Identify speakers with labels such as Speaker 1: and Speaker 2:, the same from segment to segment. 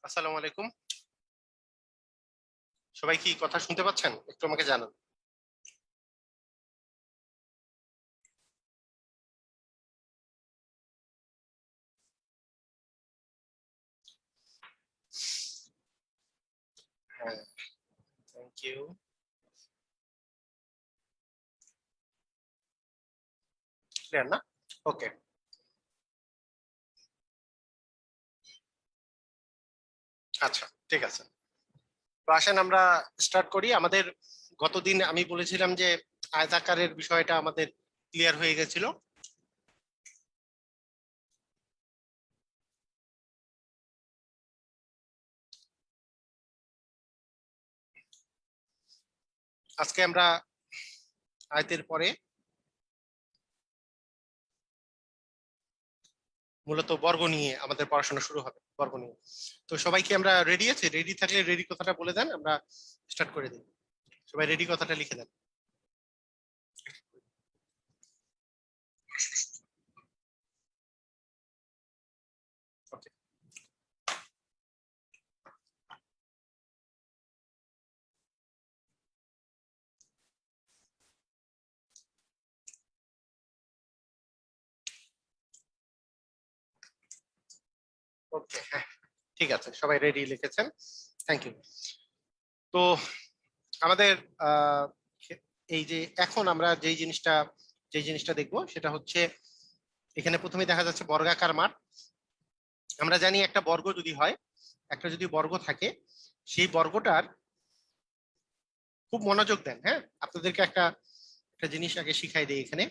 Speaker 1: আসসালামু আলাইকুম। সবাই কি কথা শুনতে পাচ্ছেন? একটু আমাকে জানান। হ্যাঁ, থ্যাংক ইউ। ক্লিয়ার না? ওকে, আচ্ছা, ঠিক আছে। তো আসেন আমরা স্টার্ট করি। আমাদের গতদিন আমি বলেছিলাম যে আয়তাকারের বিষয়টা আমাদের ক্লিয়ার হয়ে গেছিল। আজকে আমরা আয়তের পরে মূলত বর্গ নিয়ে আমাদের পড়াশোনা শুরু হবে, বর্গ নিয়ে। তো সবাই কি আমরা রেডি আছে? রেডি থাকলে রেডি কথাটা বলে দেন, আমরা স্টার্ট করে দিই। সবাই রেডি কথাটা লিখে দেন। ওকে, ওকে, হ্যাঁ, ঠিক আছে, সবাই রেডি লিখেছেন। Thank you. তো আমাদের আহ এই যে এখন আমরা যেই জিনিসটা দেখবো সেটা হচ্ছে, এখানে প্রথমে দেখা যাচ্ছে বর্গাকার মাঠ। আমরা জানি একটা বর্গ যদি হয়, একটা যদি বর্গ থাকে, সেই বর্গটার, খুব মনোযোগ দেন, হ্যাঁ, আপনাদেরকে একটা একটা জিনিস আগে শিখাই দিই এখানে,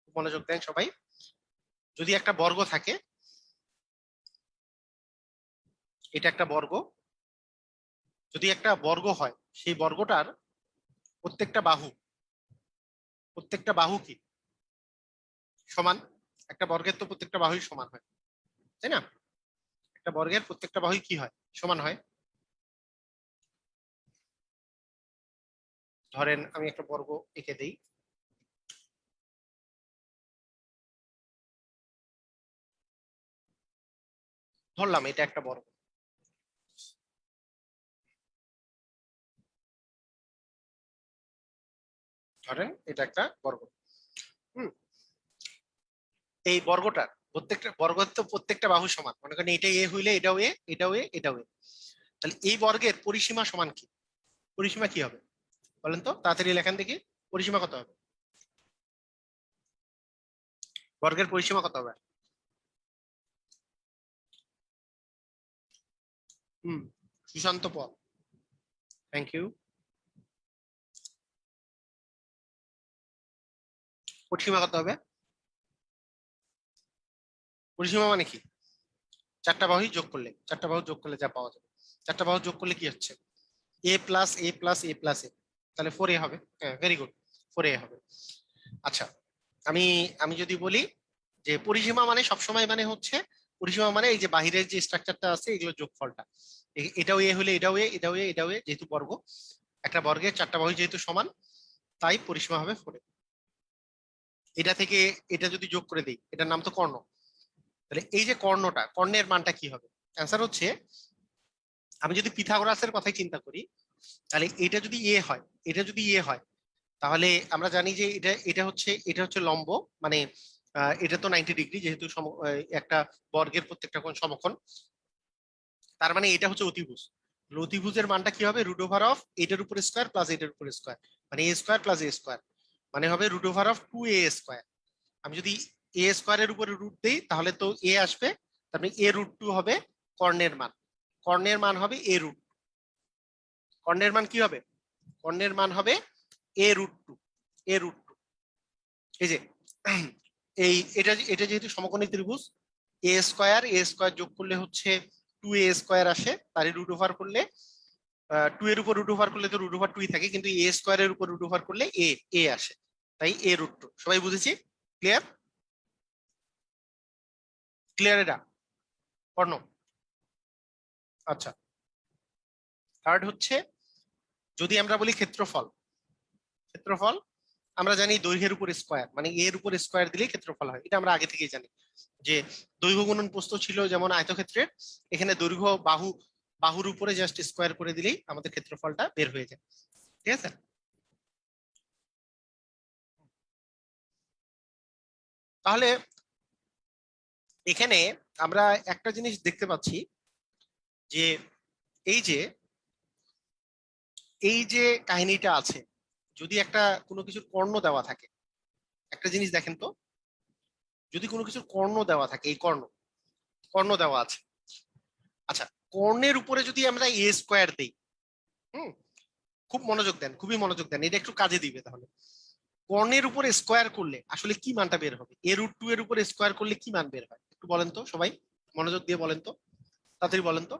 Speaker 1: খুব মনোযোগ দেন সবাই। যদি একটা বর্গ থাকে, এটা একটা বর্গ, যদি একটা বর্গ হয়, সেই বর্গটার প্রত্যেকটা বাহু, প্রত্যেকটা বাহু কি সমান? একটা বর্গের তো প্রত্যেকটা বাহুই সমান হয়, তাই না? একটা বর্গের প্রত্যেকটা বাহুই কি হয়? সমান হয়। ধরেন আমি একটা বর্গ এঁকে দেই, ধরলাম এটা একটা বর্গ। ধরেন এটা একটা বর্গ। হুম, এই বর্গটার প্রত্যেকটা বর্গের তো প্রত্যেকটা বাহু সমান, মনে করেন এটা এ হইলে এটাও এ, এটাও এ, এটাও এ। তাহলে এই বর্গের পরিসীমা সমান কি? পরিসীমা কি হবে বলেন তো, তাড়াতাড়ি লেখেন দেখি। পরিসীমা কত হবে? বর্গের পরিসীমা কত হবে? হুম, সুশান্ত পল, থ্যাংক ইউ। পরিসীমা কত হবে? পরিসীমা মানে কি? চারটা বাহুই যোগ করলে, চারটা বাহু যোগ করলে যা পাওয়া যাবে। চারটা বাহু যোগ করলে কি হচ্ছে? এ প্লাস এ প্লাস এ প্লাস এ, তাহলে 4a হবে। হ্যাঁ, ভেরি গুড, 4a হবে। আচ্ছা, আমি আমি যদি বলি যে পরিসীমা মানে সবসময় মানে হচ্ছে, পরিসীমা মানে এই যে বাহিরের যে স্ট্রাকচারটা আছে এগুলো যোগফলটা। এটাও এ হলে এটাও এ, এটাও এ, এটাও এ, যেহেতু বর্গ, একটা বর্গের চারটা বাহু যেহেতু সমান, তাই পরিসীমা হবে 4a। এটা থেকে এটা যদি যোগ করে দিই, এটার নাম তো কর্ণ। তাহলে এই যে কর্ণটা, কর্ণের মানটা কি হবে? অ্যান্সার হচ্ছে, আমি যদি পিথাগোরাসের কথাই চিন্তা করি, তাহলে এটা যদি এ হয়, এটা যদি এ হয়, তাহলে আমরা জানি যে এটা হচ্ছে লম্ব, মানে এটা তো 90 ডিগ্রি, যেহেতু একটা বর্গের প্রত্যেকটা কোণ সমকোণ। তার মানে এটা হচ্ছে অতিভুজ। অতিভুজের মানটা কি হবে? রুট ওভার অফ এটার উপর স্কোয়ার প্লাস এটার উপর স্কোয়ার, মানে এ স্কোয়ার প্লাস এ স্কোয়ার, মানে হবে root over of 2a square. আমি যদি এ স্কোয়ারের উপরে রুট দেই তাহলে তো এ আসবে, তার মানে এ রুট 2 হবে কর্ণের মান। কর্ণের মান হবে এ রুট, কর্ণের মান কি হবে? কর্ণের মান হবে এ রুট 2, এ রুট 2। এই যে এই এটা এটা যেহেতু সমকোণী ত্রিভুজ, এ স্কোয়ার যোগ করলে হচ্ছে 2a স্কোয়ার আসে, তারই রুট ওভার করলে 2 এর উপর রুট ওভার করলে তো রুট ওভার 2 থাকে, কিন্তু এ স্কোয়ারের উপর রুট ওভার করলে এ এ আসে, তাই এ রুট 2। সবাই বুঝেছি? ক্লিয়ার? ক্লিয়ার এটা পড়নো? আচ্ছা, থার্ড হচ্ছে, যদি আমরা বলি ক্ষেত্রফল, ক্ষেত্রফল আমরা জানি দৈর্ঘ্যের উপর স্কোয়ার, মানে এর উপর স্কোয়ার দিলে ক্ষেত্রফল হয়, এটা আমরা আগে থেকেই জানি যে দৈর্ঘ্য গুণন প্রস্থ ছিল যেমন আয়তক্ষেত্রের, এখানে দৈর্ঘ্য বাহুর উপরে জাস্ট স্কোয়ার করে দিলেই আমাদের ক্ষেত্রফলটা বের হয়ে যায়। ঠিক আছে, তাহলে এখানে আমরা একটা জিনিস দেখতে পাচ্ছি যে এই যে এই যে কাহিনীটা আছে, যদি একটা কোনো কিছুর কর্ণ দেওয়া থাকে, একটা জিনিস দেখেন তো, যদি কোনো কিছুর কর্ণ দেওয়া থাকে, এই কর্ণ দেওয়া আছে, আচ্ছা, কর্ণের উপরে যদি আমরা এ স্কোয়ার দিই, হুম, খুব মনোযোগ দেন, খুবই মনোযোগ দেন, এটা একটু কাজে দিবে। তাহলে কর্ণের উপরে স্কোয়ার করলে আসলে কি মানটা বের হবে, এ রুট টু এর উপরে স্কোয়ার করলে কি মান বের হয়, একটু বলেন তো সবাই, মনোযোগ দিয়ে বলেন তো, তাড়াতাড়ি বলেন তো।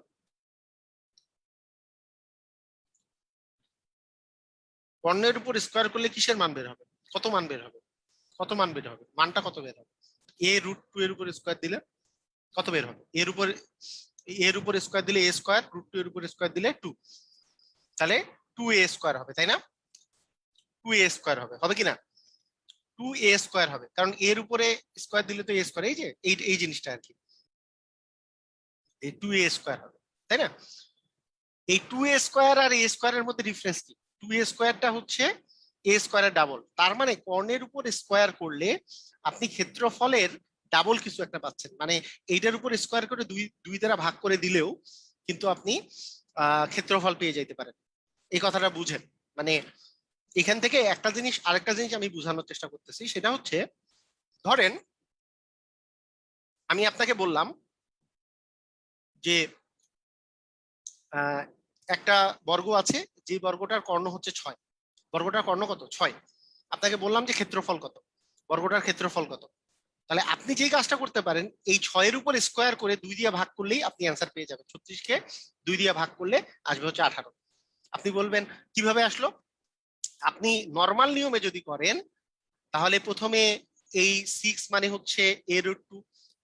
Speaker 1: কর্ণের উপর স্কোয়ার করলে কিসের মান বের হবে, কত মান বের হবে, কত মান বের হবে, মানটা কত বের হবে? এ রুট টু এর উপর স্কোয়ার দিলে কত বের হবে? এর উপর স্কোয়ার দিলে এ স্কোয়ার, রুট টু এর উপর স্কোয়ার দিলে টু, তাহলে টু এ স্কোয়ার হবে, তাই না? টু এ স্কোয়ার হবে, হবে কিনা? টু এ স্কোয়ার হবে, কারণ এর উপরে স্কোয়ার দিলে তো এ স্কোয়ার, এই যে এই জিনিসটা আর কি, এই টু এ স্কোয়ার হবে, তাই না? এই টু এ স্কোয়ার আর এ স্কোয়ারের মধ্যে ডিফারেন্স কি? টু এ স্কোয়ারটা হচ্ছে এ স্কোয়ারের ডাবল, তার মানে কর্ণের উপর স্কোয়ার করলে আপনি ক্ষেত্রফলের ডাবল কিছু একটা পাচ্ছেন, মানে এইটার উপর স্কোয়ার করে দুই দুই দ্বারা ভাগ করে দিলেও কিন্তু আপনি ক্ষেত্রফল পেয়ে যাইতে পারেন। এই কথাটা বুঝেন, মানে এখান থেকে একটা জিনিস, আরেকটা জিনিস আমি বোঝানোর চেষ্টা করতেছি, সেটা হচ্ছে ধরেন আমি আপনাকে বললাম যে আহ, একটা বর্গ আছে, যে বর্গটার কর্ণ হচ্ছে 6, বর্গটার কর্ণ কত? 6। আপনাকে বললাম যে ক্ষেত্রফল কত, বর্গটার ক্ষেত্রফল কত, তাহলে আপনি যে কাজটা করতে পারেন, এই 6-এর উপর স্কোয়ার করে 2 দিয়ে ভাগ করলেই আপনি অ্যান্সার পেয়ে যাবেন। 36-কে 2 দিয়ে ভাগ করলে আসবে হচ্ছে 18। আপনি বলবেন কিভাবে আসলো? আপনি নর্মাল নিয়মে যদি করেন, তাহলে প্রথমে এই 6 মানে হচ্ছে এ রুট টু,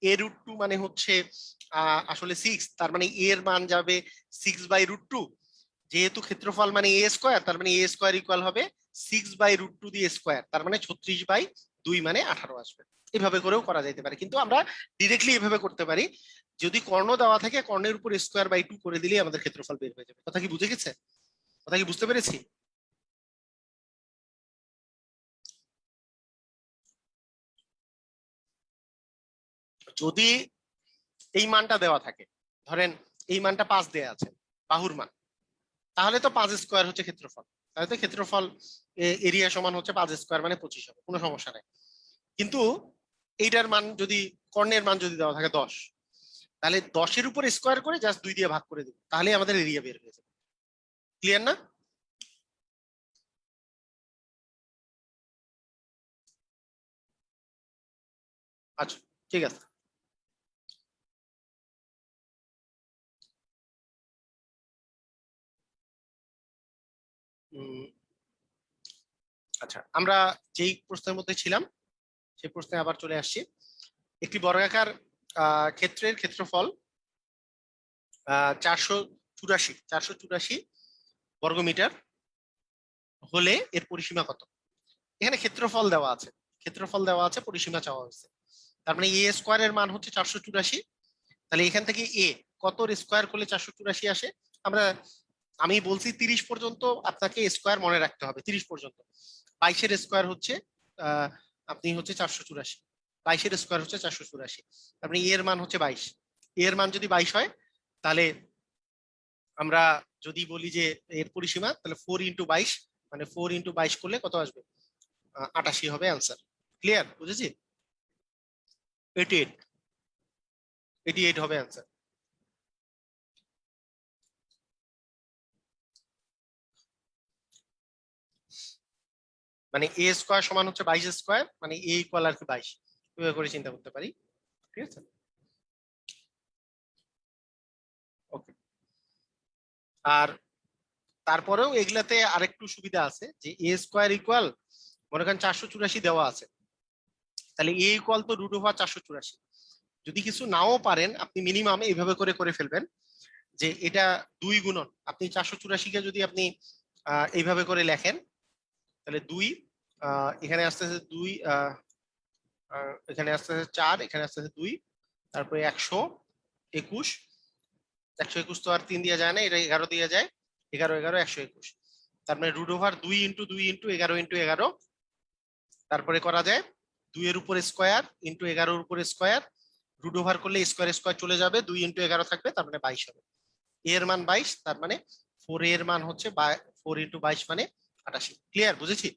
Speaker 1: এ রুট টু মানে হচ্ছে আসলে 6, তার মানে এর মান যাবে 6/√2, যেহেতু ক্ষেত্রফল মানে এ স্কোয়ার, তার মানে এ স্কোয়ার ইকুয়াল হবে 6/√2 দিয়ে স্কোয়ার, তার মানে 36/2 মানে 18 আসবে। এভাবে করেও করা যেতে পারে, কিন্তু আমরা ডিরেক্টলি এভাবে করতে পারি, যদি কর্ণ দেওয়া থাকে কর্ণের উপর স্কোয়ার/2 করে দিলেই আমাদের ক্ষেত্রফল বের হয়ে যাবে। কথা কি বুঝে গেছে? কথা কি বুঝতে পেরেছি? যদি এই মানটা দেওয়া থাকে, ধরেন এই মানটা 5 দেওয়া আছে, বাহুর মান, তাহলে তো 5 স্কোয়ার হচ্ছে ক্ষেত্রফল, তাহলে তো ক্ষেত্রফল এরিয়া সমান হচ্ছে 5 স্কোয়ার মানে 25 হবে, কোনো সমস্যা নাই। কিন্তু এইটার মান যদি, কর্ণের মান যদি দেওয়া থাকে 10, তাহলে 10-এর উপর স্কোয়ার করে জাস্ট 2 দিয়ে ভাগ করে দিব, তাহলে আমাদের এরিয়া বের হয়ে যাবে। ক্লিয়ার না? আচ্ছা, ঠিক আছে। উম, আচ্ছা, আমরা যেই প্রশ্নের মধ্যে ছিলাম সেই প্রশ্নে আবার চলে আসছি। একটি বর্গাকার ক্ষেত্রের ক্ষেত্রফল 484 বর্গমিটার হলে এর পরিসীমা কত? এখানে ক্ষেত্রফল দেওয়া আছে, ক্ষেত্রফল দেওয়া আছে, পরিসীমা চাওয়া হয়েছে, তার মানে এ স্কোয়ারের মান হচ্ছে 484, তাহলে এখান থেকে এ কত স্কোয়ার করলে 484 আসে? আমরা, আমি বলছি 30 পর্যন্ত আপনাকে স্কোয়ার মনে রাখতে হবে, 30 পর্যন্ত। 22-এর স্কোয়ার হচ্ছে আহ আপনি হচ্ছে 484, 22-এর স্কোয়ার হচ্ছে 484, আপনি এর মান হচ্ছে 22, এর মান যদি 22 হয়, তাহলে আমরা যদি বলি যে এর পরিসীমা, তাহলে 4 × 22, মানে 4 × 22 করলে কত আসবে? 88 হবে অ্যান্সার। ক্লিয়ার? বুঝেছি? 88, 88 হবে অ্যান্সার। মানে এ স্কোয়ার সমান হচ্ছে 22 স্কোয়ার, মানে এ ইকুয়াল আর কি 22, এভাবে করে চিন্তা করতে পারি। ঠিক আছে, ওকে। আর তারপরেও এগুলাতে আরেকটু সুবিধা আছে, যে এ স্কোয়ার ইকুয়াল, মনে করেন 484 দেওয়া আছে, তাহলে এ ইকুয়াল তো √484। যদি কিছু নাও পারেন, আপনি মিনিমাম এইভাবে করে করে ফেলবেন, যে এটা 2 গুণন, আপনি 484-কে যদি আপনি এইভাবে করে লেখেন, তাহলে 2 এখানে আসতেছে 2, এখানে আসতেছে 4, এখানে আসতেছে 2, তারপরে 121, 121 তো আর 3 দিয়ে যায় না, এটা 11 দিয়ে যায়, 11 11 121। তার মানে √2 2 × 2 × 11 × 11, তারপরে করা যায় 2 এর উপর স্কোয়ার ইন্টু 11 এর উপর স্কোয়ার, √ওভার করলে স্কোয়ার স্কোয়ার চলে যাবে, 2 × 11 থাকবে, তার মানে 22 হবে। এ এর মান 22, তার মানে 4 এর মান হচ্ছে 4 × 22 মানে 88। ক্লিয়ার? বুঝেছি?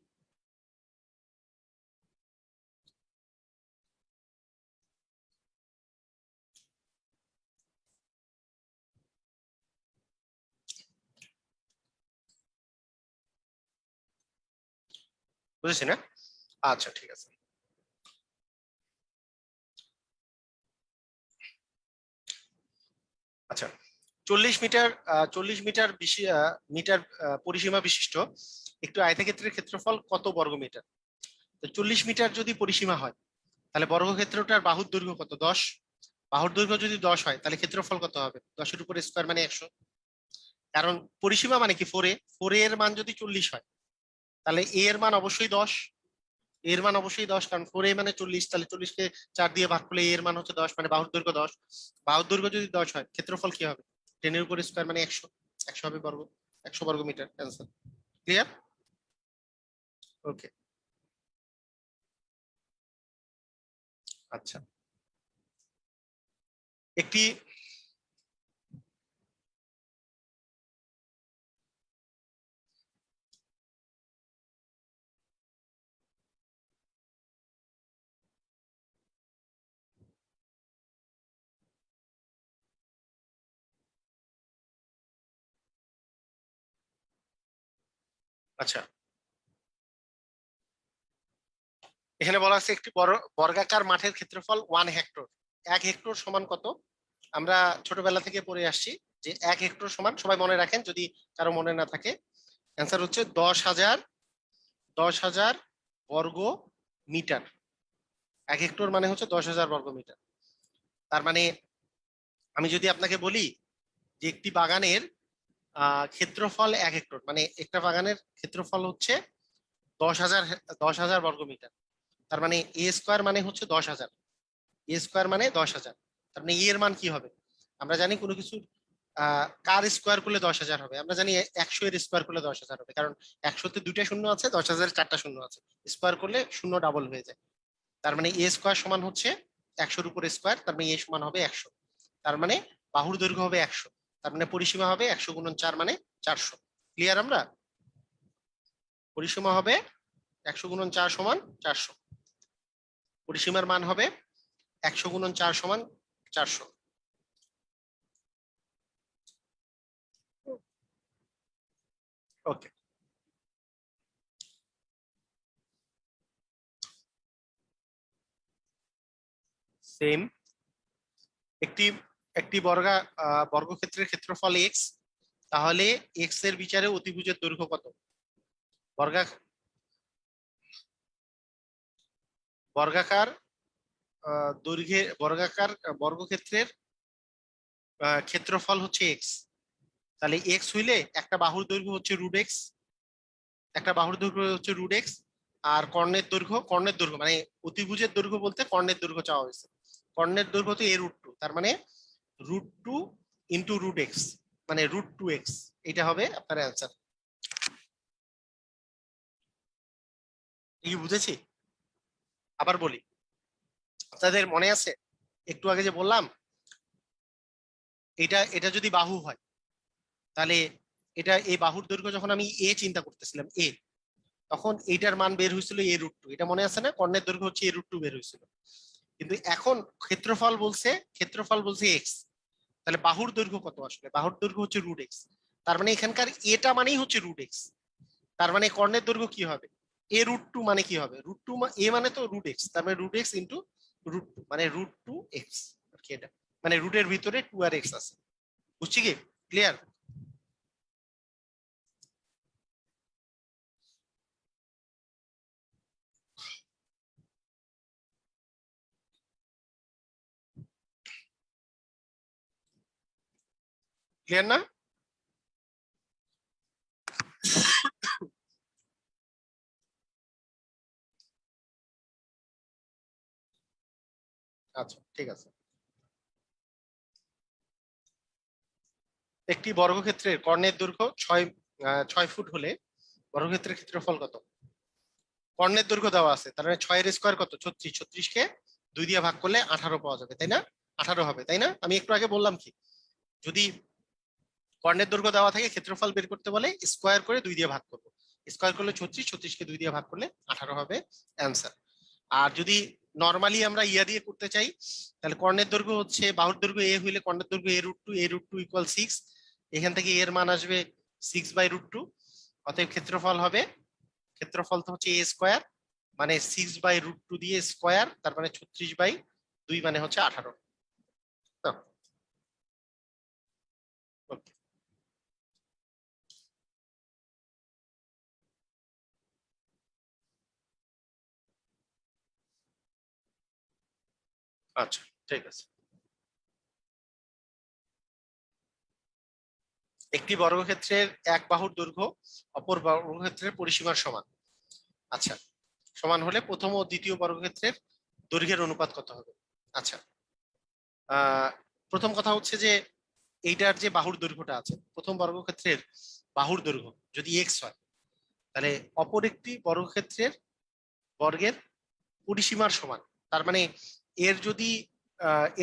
Speaker 1: বুঝেছি না? আচ্ছা, ঠিক আছে। আচ্ছা, 40 মিটার, 40 মিটার মিটার পরিসীমা বিশিষ্ট একটু আয়তক্ষেত্রের ক্ষেত্রফল কত বর্গ মিটার? তো 40 মিটার যদি পরিসীমা হয়, তাহলে বর্গক্ষেত্রটার বাহুর দৈর্ঘ্য কত? 10। বাহুর দৈর্ঘ্য যদি 10 হয়, তাহলে ক্ষেত্রফল কত হবে? 10 এর উপর স্কোয়ার মানে 100। কারণ পরিসীমা মানে কি 4a, 4a এর মান যদি 40 হয়, তাহলে a এর মান অবশ্যই 10, এর মান অবশ্যই 10, কারণ 4a মানে 40, তাহলে 40 কে 4 দিয়ে ভাগ করলে এর মান হচ্ছে 10, মানে বাহুর দৈর্ঘ্য 10। বাহুর দৈর্ঘ্য যদি 10 হয়, ক্ষেত্রফল কি হবে? 10 এর উপর স্কোয়ার মানে 100, 100 হবে বর্গ, 100 বর্গ মিটার অ্যান্সার। ক্লিয়ার? ওকে। আচ্ছা, একটি, আচ্ছা, এখানে বলা আছে একটি বড় বর্গাকার মাঠের ক্ষেত্রফল 1 হেক্টর। 1 হেক্টর সমান কত? আমরা ছোটবেলা থেকে পড়ে আসছি যে 1 হেক্টর সমান, সবাই মনে রাখেন যদি কারো মনে না থাকে, অ্যান্সার হচ্ছে 10,000, 10,000 বর্গ মিটার। 1 হেক্টর মানে হচ্ছে 10,000 বর্গ মিটার। তার মানে আমি যদি আপনাকে বলি যে একটি বাগানের ক্ষেত্রফল 1 হেক্টর, মানে একটা বাগানের ক্ষেত্রফল হচ্ছে 10,000, 10,000 বর্গ মিটার। তার মানে এ স্কোয়ার মানে হচ্ছে 10,000, এ স্কোয়ার মানে 10,000। তার মানে এর মান কি হবে? আমরা জানি কোনো কিছু কার স্কোয়ার করলে 10,000 হবে, আমরা জানি 100 এর স্কোয়ার করলে 10,000 হবে, কারণ 100-তে 2টা শূন্য আছে, 10,000 4টা শূন্য আছে, স্কোয়ার করলে শূন্য ডাবল হয়ে যায়। তার মানে এ স্কোয়ার সমান হচ্ছে 100-র উপর স্কোয়ার, তার মানে এ সমান হবে 100। তার মানে বাহুর দৈর্ঘ্য হবে 100, তার মানে পরিসীমা হবে 100 × 4 মানে 400। ক্লিয়ার? আমরা পরিসীমা হবে 100 × 4 সমান 400, পরিসীমার মান হবে 100 × 4 সমান 400। ওকে, সেম। একটি একটি বর্গক্ষেত্রের ক্ষেত্রফল এক্স, তাহলে এক্স এর বিচারে অতিভুজের দৈর্ঘ্য কত? বর্গা বর্গাকার দৈর্ঘ্যে বর্গাকার বর্গক্ষেত্রের ক্ষেত্রফল হচ্ছে এক্স, তাহলে এক্স হইলে একটা বাহুর দৈর্ঘ্য হচ্ছে √x, একটা বাহুর দৈর্ঘ্য হচ্ছে √x, আর কর্ণের দৈর্ঘ্য মানে অতিভুজের দৈর্ঘ্য বলতে কর্ণের দৈর্ঘ্য চাওয়া হয়েছে। কর্ণের দৈর্ঘ্য তো √2, তার মানে √2 ইন্টু √x, মানে √2x, এটা হবে আপনার অ্যান্সার। কি বুঝেছি? আবার বলি, আপনাদের মনে আছে একটু আগে যে বললাম, এটা এটা যদি বাহু হয়, তাহলে এটা এই বাহুর দৈর্ঘ্য যখন আমি এ চিন্তা করতেছিলাম এ, তখন এইটার মান বের হয়েছিল a√2, এটা মনে আছে না? কর্ণের দৈর্ঘ্য হচ্ছে a√2 বের হয়েছিল। কিন্তু এখন ক্ষেত্রফল বলছে এক্স, তাহলে বাহুর দৈর্ঘ্য কত? আসলে বাহুর দৈর্ঘ্য হচ্ছে √x, তার মানে এখানকার এটা মানেই হচ্ছে √x, তার মানে কর্ণের দৈর্ঘ্য কি হবে? a√2 মানে কি হবে? √2 এ মানে তো √x, তার মানে √x ইন্টু √2 মানে √2x আর কি, এটা মানে রুটের ভিতরে 2 আর x আছে। বুঝছি কি? ক্লিয়ার? ক্লিয়ার না? আচ্ছা ঠিক আছে। একটি বর্গক্ষেত্রের কর্ণের দৈর্ঘ্য 6 ফুট হলে বর্গক্ষেত্রের ক্ষেত্রফল কত? কর্ণের দৈর্ঘ্য দেওয়া আছে, তার মানে 6 এর স্কোয়ার কত? 36। 36 কে 2 দিয়ে ভাগ করলে 18 পাওয়া যাবে, তাই না? 18 হবে, তাই না? আমি একটু আগে বললাম কি, যদি কর্ণের দৈর্ঘ্য দেওয়া থাকে ক্ষেত্রফল বের করতে বলে স্কোয়ার করে 2 দিয়ে ভাগ করবো। স্কোয়ার করলে 36, 36 কে 2 দিয়ে ভাগ করলে 18 হবে অ্যান্সার। আর যদি নর্মালি আমরা ইয়া দিয়ে করতে চাই, তাহলে কর্ণের দৈর্ঘ্য হচ্ছে বাহুর দৈর্ঘ্য এ হইলে কর্ণের দৈর্ঘ্য a√2, a√2 ইকুয়াল 6। এখান থেকে এর মান আসবে 6/√2। অতএব ক্ষেত্রফল হবে, ক্ষেত্রফল তো হচ্ছে a স্কোয়ার, মানে 6/√2 দিয়ে স্কোয়ার, তার মানে 36/2 মানে হচ্ছে 18। আচ্ছা ঠিক আছে। একটি বর্গক্ষেত্রের এক বাহুর দৈর্ঘ্য অপর বর্গক্ষেত্রের পরিসীমার সমান। আচ্ছা, সমান হলে প্রথম ও দ্বিতীয় বর্গক্ষেত্রের দৈর্ঘ্যের অনুপাত কত হবে? আচ্ছা, আহ প্রথম কথা হচ্ছে যে এইটার যে বাহুর দৈর্ঘ্যটা আছে, প্রথম বর্গক্ষেত্রের বাহুর দৈর্ঘ্য যদি এক্স হয়, তাহলে অপর একটি বর্গক্ষেত্রের বর্গের পরিসীমার সমান। তার মানে এর যদি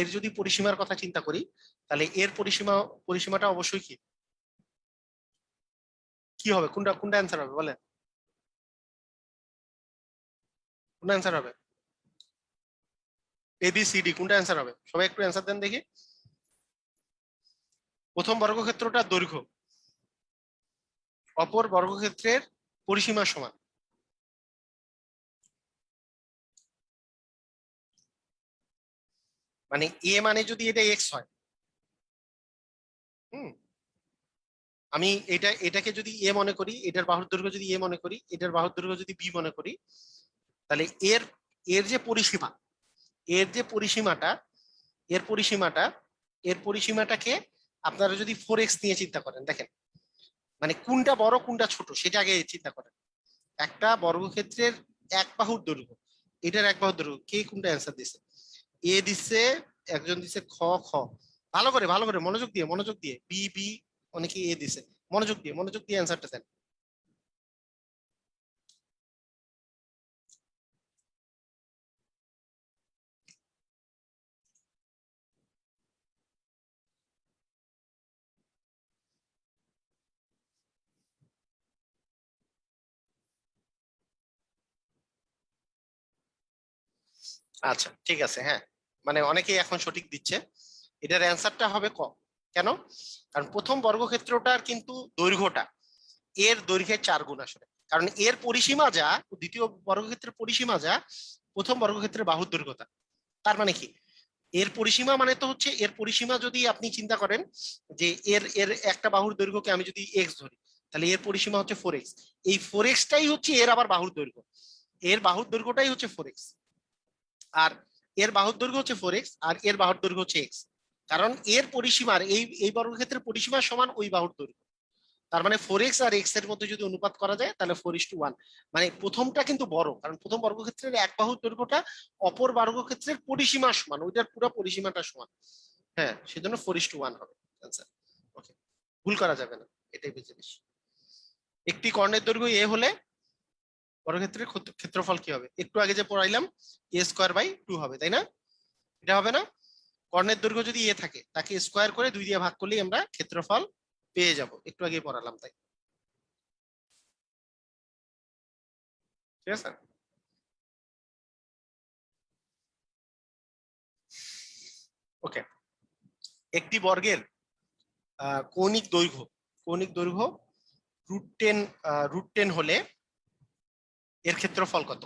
Speaker 1: এর যদি পরিসীমার কথা চিন্তা করি, তাহলে এর পরিসীমাটা অবশ্যই কি কি হবে? কোনটা কোনটা অ্যান্সার হবে বলেন? কোনটা অ্যান্সার হবে? ABCD কোনটা অ্যান্সার হবে? সবাই একটু অ্যান্সার দেন দেখি। প্রথম বর্গক্ষেত্রটা দৈর্ঘ্য অপর বর্গক্ষেত্রের পরিসীমার সমান। মানে এ মানে যদি এটা এক্স হয়, হুম, আমি এটাকে যদি এ মনে করি, এটার বাহুর দৈর্ঘ্য যদি এ মনে করি, এটার বাহুর দৈর্ঘ্য যদি বি মনে করি, তাহলে এর এর যে পরিসীমা, এর যে পরিসীমাটা, এর পরিসীমাটা এর পরিসীমাটাকে আপনারা যদি 4x নিয়ে চিন্তা করেন, দেখেন মানে কোনটা বড় কোনটা ছোট সেটা আগে চিন্তা করেন। একটা বর্গক্ষেত্রের এক বাহুর দৈর্ঘ্য, এটার এক বাহুর দৈর্ঘ্য, কে কোনটা অ্যান্সার দিছে? এ দিচ্ছে, একজন দিছে খ খ। ভালো করে ভালো করে মনোযোগ দিয়ে বি বি, অনেকে এ দিছে। মনোযোগ দিয়ে অ্যান্সারটা দেন। আচ্ছা ঠিক আছে, হ্যাঁ, মানে অনেকেই এখন সঠিক দিচ্ছে। এটার অ্যান্সারটা হবে ক। কেন? কারণ প্রথম বর্গক্ষেত্রটার কিন্তু দৈর্ঘ্যটা এর দৈর্ঘ্যের 4 গুণ আসলে। কারণ এর পরিসীমা যা, দ্বিতীয় বর্গক্ষেত্রের পরিসীমা যা, প্রথম বর্গক্ষেত্রের বাহুর দৈর্ঘ্যতা। তার মানে কি, এর পরিসীমা মানে তো হচ্ছে, এর পরিসীমা যদি আপনি চিন্তা করেন যে এর এর একটা বাহুর দৈর্ঘ্যকে আমি যদি এক্স ধরি, তাহলে এর পরিসীমা হচ্ছে 4x। এই 4x-টাই হচ্ছে এর আবার বাহুর দৈর্ঘ্য, এর বাহুর দৈর্ঘ্যটাই হচ্ছে 4x। আর এর বাহুর দৈর্ঘ্য হচ্ছে 4x, আর এর বাহুর দৈর্ঘ্য হচ্ছে এক্স। কারণ এর পরিসীমার এই এই বর্গক্ষেত্রের পরিসীমার সমান ওই বাহুর দৈর্ঘ্য। তার মানে 4x আর x এর মধ্যে যদি অনুপাত করা যায় তাহলে 4:1। মানে প্রথমটা কিন্তু বড়, কারণ প্রথম বর্গক্ষেত্রের এক বাহুর দৈর্ঘ্যটা অপর বর্গক্ষেত্রের পরিসীমার সমান, ওইটার পুরো পরিসীমাটা সমান। হ্যাঁ, সেজন্য 4:1 হবে আনসার। ওকে, ভুল করা যাবে না, এটাই বেশি বেশি। একটি কর্ণের দৈর্ঘ্য এ হলে বর্গক্ষেত্রের ক্ষেত্রফল কি হবে? একটু আগে যে পড়াইলাম, a² বাই 2 হবে, তাই না? এটা হবে না? কর্ণের দৈর্ঘ্য যদি এ থাকে, তাকে স্কোয়ার করে 2 দিয়ে ভাগ করলেই আমরা ক্ষেত্রফল পেয়ে যাব, একটু আগে পড়ালাম তাই। ঠিক আছে। ওকে, একটি বর্গের কৌণিক দৈর্ঘ্য, কৌণিক দৈর্ঘ্য √10, √10 হলে এর ক্ষেত্রফল কত?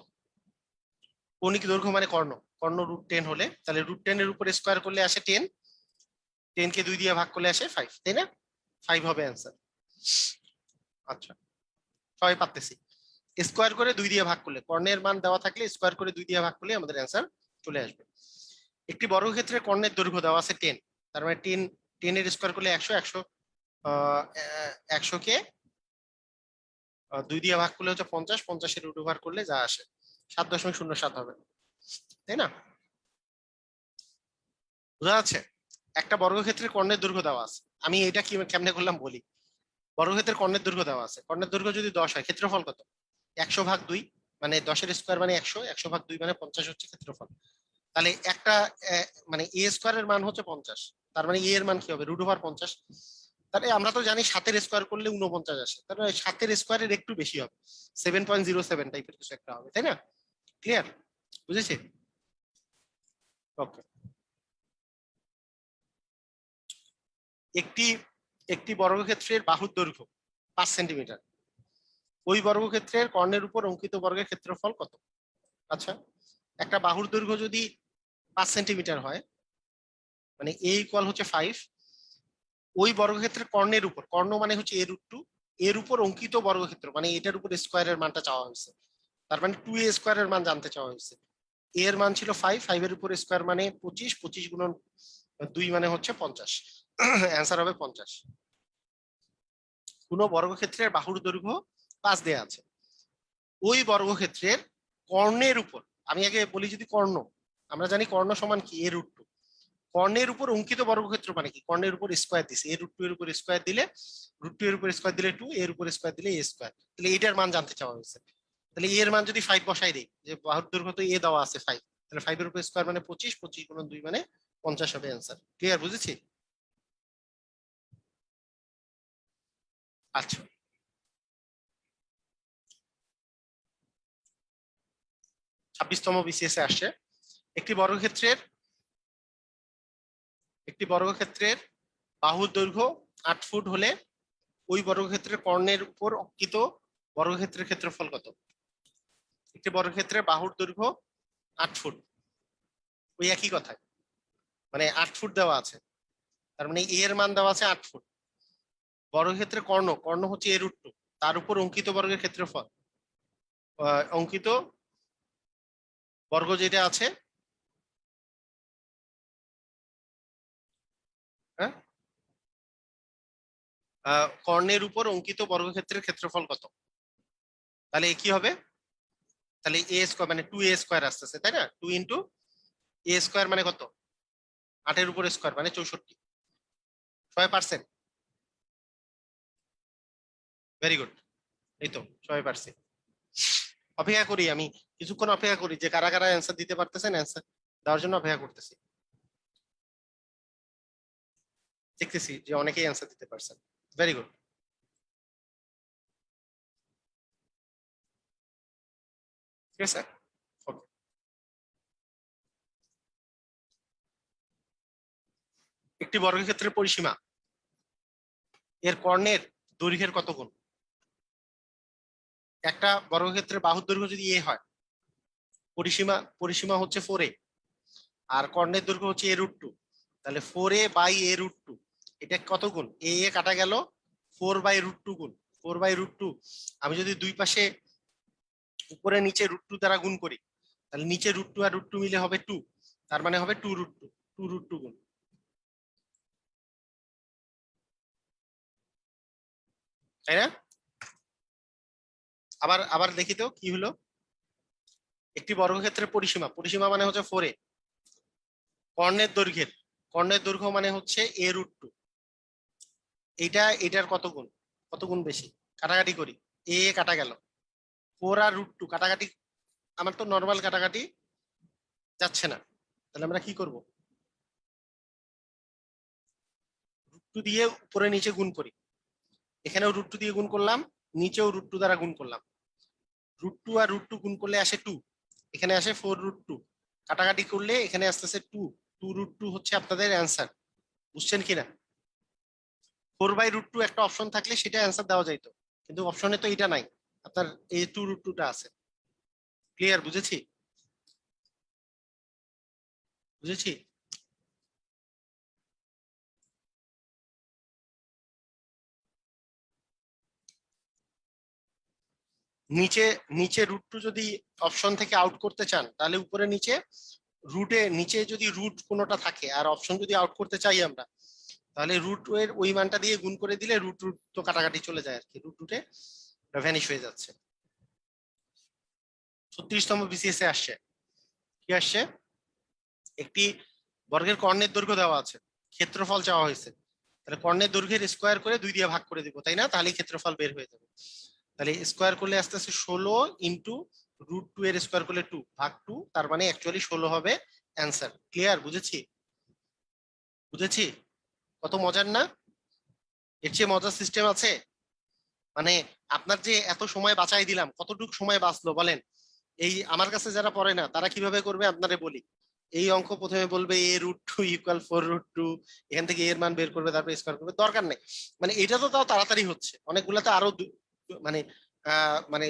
Speaker 1: কৌণিক দৈর্ঘ্য মানে কর্ণ, কর্ণ √10 হলে, তাহলে √10 এর উপর স্কোয়ার করলে আসে 10, 10 কে 2 দিয়ে ভাগ করলে আসে 5, তাই না? 5 হবে অ্যান্সার। আচ্ছা, সবাই পারতেছি। স্কোয়ার করে 2 দিয়ে ভাগ করলে, কর্ণের মান দেওয়া থাকলে স্কোয়ার করে 2 দিয়ে ভাগ করলে আমাদের অ্যান্সার চলে আসবে। একটি বর্গক্ষেত্রে কর্ণের দৈর্ঘ্য দেওয়া আছে 10, তার মানে 10 এর স্কোয়ার করলে 100, 100 100 কে 2 দিয়ে ভাগ করলে হচ্ছে 50, 50 এর রুট ওভার করলে যা আসে 7.07 হবে, তাই না? বোঝা যাচ্ছে? একটা বর্গক্ষেত্রের কর্ণের দৈর্ঘ্য দেওয়া আছে, আমি এটা কি কেমনে করলাম বলি। বর্গক্ষেত্রের কর্ণের দৈর্ঘ্য দেওয়া আছে, কর্ণের দৈর্ঘ্য যদি 10 হয়, ক্ষেত্রফল কত? 100/2, মানে 10-এর স্কোয়ার মানে 100, 100/2 মানে 50 হচ্ছে ক্ষেত্রফল। তাহলে একটা মানে এ স্কোয়ারের মান হচ্ছে 50, তার মানে এ এর মান কি হবে? √50। তাহলে আমরা তো জানি 7-এর স্কোয়ার করলে 49 আসে, তাহলে 7-এর স্কোয়ারের একটু বেশি হবে, 7.07 টাইপের কিছু একটা হবে, তাই না? ক্লিয়ার? বুঝেছি? ওকে। একটি একটি বর্গক্ষেত্রের বাহুর দৈর্ঘ্য 5 সেন্টিমিটার, ওই বর্গক্ষেত্রের কর্ণের উপর অঙ্কিত বর্গের ক্ষেত্রফল কত? আচ্ছা, একটা বাহুর দৈর্ঘ্য যদি 5 সেন্টিমিটার হয়, মানে এ ইকুয়াল হচ্ছে 5, ওই বর্গক্ষেত্রের কর্ণের উপর, কর্ণ মানে হচ্ছে এ√2, এর উপর অঙ্কিত বর্গক্ষেত্র মানে এটার উপর স্কোয়ারের মানটা চাওয়া হয়েছে, তার মানে 2a স্কোয়ারের মান জানতে চাওয়া হয়েছে। এ এর মান ছিল 5, 5 এর উপর স্কোয়ার মানে 25, 25 গুণন 2 মানে হচ্ছে 50, অ্যান্সার হবে 50। কোন বর্গক্ষেত্রের বাহুর দৈর্ঘ্য 5 দেয়া আছে, ওই বর্গক্ষেত্রের কর্ণের উপর, আমি আগে বলি যদি কর্ণ, আমরা জানি কর্ণ সমান কি? এ√2। কর্ণের উপর অঙ্কিত বর্গক্ষেত্র মানে কি? কর্ণের উপর স্কোয়ার দিছে, এ√2 এর উপর স্কোয়ার দিলে, √2 এর উপর স্কোয়ার দিলে 2, এর উপর স্কোয়ার দিলে এ স্কোয়ার, তাহলে এটার মান জানতে চাওয়া হয়েছে। তাহলে এর মান যদি 5 বসাই দিই, যে বাহুর দৈর্ঘ্য তো এ দেওয়া আছে 5, তাহলে 5 এর উপর স্কোয়ার মানে 25, 25 গুণন 2 মানে 50 হবে অ্যান্সার। ক্লিয়ার? বুঝেছি? আচ্ছা, 26তম বিসিএস এ আসছে। একটি বর্গক্ষেত্রের একটি বর্গক্ষেত্রের বাহুর দৈর্ঘ্য 8 ফুট হলে ওই বর্গক্ষেত্রের কর্ণের উপর অঙ্কিত বর্গক্ষেত্রের ক্ষেত্রফল কত? একটি বর্গক্ষেত্রের বাহুর দৈর্ঘ্য 8 ফুট, ওই একই কথায়, মানে 8 ফুট দেওয়া আছে, তার মানে এ এর মান দেওয়া আছে 8 ফুট। বর্গক্ষেত্রের কর্ণ, কর্ণ হচ্ছে এ√2, তার উপর অঙ্কিত বর্গের ক্ষেত্রফল, অঙ্কিত বর্গ যেটা আছে, হ্যাঁ, কর্ণের উপর অঙ্কিত বর্গক্ষেত্রের ক্ষেত্রফল কত? তাহলে কি হবে? তাহলে এ স্কোয়ার মানে 2a স্কোয়ার আসতেছে, তাই না? 2 ইন্টু এ স্কোয়ার মানে কত? 8-এর উপর স্কোয়ার মানে 64। সবাই পারছেন? ভেরি গুড, এই তো সবাই পারছে। অপেক্ষা করি আমি, কিছুক্ষণ অপেক্ষা করি যে কারা কারা অ্যান্সার দিতে পারতেছেন, অ্যান্সার দেওয়ার জন্য অপেক্ষা করতেছি। দেখতেছি যে অনেকেই অ্যান্সার দিতে পারছেন। Very good. ঠিক আছে, ওকে। একটি বর্গক্ষেত্রের পরিসীমা এর কর্ণের দৈর্ঘ্যের কত গুণ? একটা বর্গক্ষেত্রের বাহুর দৈর্ঘ্য যদি এ হয়, পরিসীমা পরিসীমা হচ্ছে 4a, আর কর্ণের দৈর্ঘ্য হচ্ছে এ√2, তাহলে 4a/a√2, এটা কত গুণ? এ এ কাটা গেল, 4/√2 গুণ 4/√2। আমি যদি দুই পাশে উপরে নিচে √2 দ্বারা গুণ করি, তাহলে নিচে √2 আর √2 মিলে হবে 2, তার মানে হবে 2√2, 2√2 গুণ, তাই না? আবার আবার দেখি তো কি হলো। একটি বর্গক্ষেত্রের পরিসীমা, পরিসীমা মানে হচ্ছে 4a, কর্ণের দৈর্ঘ্য মানে হচ্ছে a√2, এটার কত গুণ? কত গুণ বেশি? কাটাকাটি করি, এ এ কাটা গেল, 4 আর √2 কাটাকাটি, আমার তো নর্মাল কাটাকাটি যাচ্ছে না, তাহলে আমরা কি করব? √2 দিয়ে উপরে নিচে গুণ করি, এখানেও √2 দিয়ে গুণ করলাম, নিচেও √2 দ্বারা গুণ করলাম, √2 আর √2 গুণ করলে আসে 2, এখানে আসে 4√2, কাটাকাটি করলে এখানে আসতেছে 2, 2√2 হচ্ছে আপনাদের অ্যান্সার। বুঝছেন কিনা? 4/√2 একটা অপশন থাকলে সেটা অ্যান্সার দেওয়া যাইতো, কিন্তু অপশনে তো এটা নাই, আপনার এই 2√2টা আছে। ক্লিয়ার? বুঝেছি? বুঝেছি। নিচে নিচে √2 যদি অপশন থেকে আউট করতে চান, তাহলে উপরে নিচে নিচে যদি রুট কোনোটা থাকে আর অপশন যদি আউট করতে চাই আমরা, তাহলে √2 এর ওই মানটা দিয়ে গুণ করে দিলে রুট রুট তো কাটাকাটি চলে যায় আর কি, √2 ভ্যানিশ হয়ে যাচ্ছে। 36তম বিসিএস এ আসছে, কি আসছে? একটি বর্গের কর্ণের দৈর্ঘ্য দেওয়া আছে, ক্ষেত্রফল চাওয়া হয়েছে, তাহলে কর্ণের দৈর্ঘ্যের স্কোয়ার করে 2 দিয়ে ভাগ করে দিব, তাই না? তাহলে ক্ষেত্রফল বের হয়ে যাবে। তাহলে স্কোয়ার করলে আস্তে আস্তে 16 ইন্টু √2 এর স্কোয়ার করলে 2 ভাগ 2, তার মানে অ্যাকচুয়ালি 16 হবে অ্যান্সার। ক্লিয়ার? বুঝেছি? বুঝেছি? কত মজার না? এর চেয়ে মজার সিস্টেম আছে? মানে আপনার যে এত সময় বাঁচাই দিলাম, কতটুকু সময় বাঁচলো বলেন? এই আমার কাছে যারা পড়ে না তারা কিভাবে করবে আপনারে বলি। এই অঙ্ক প্রথমে বলবে a√2 ইকুয়াল 4√2, এখান থেকে এর মান বের করবে, তারপরে স্কোয়ার করবে, দরকার নেই। মানে এটা তো তাও তাড়াতাড়ি হচ্ছে, অনেকগুলাতে আরো মানে মানে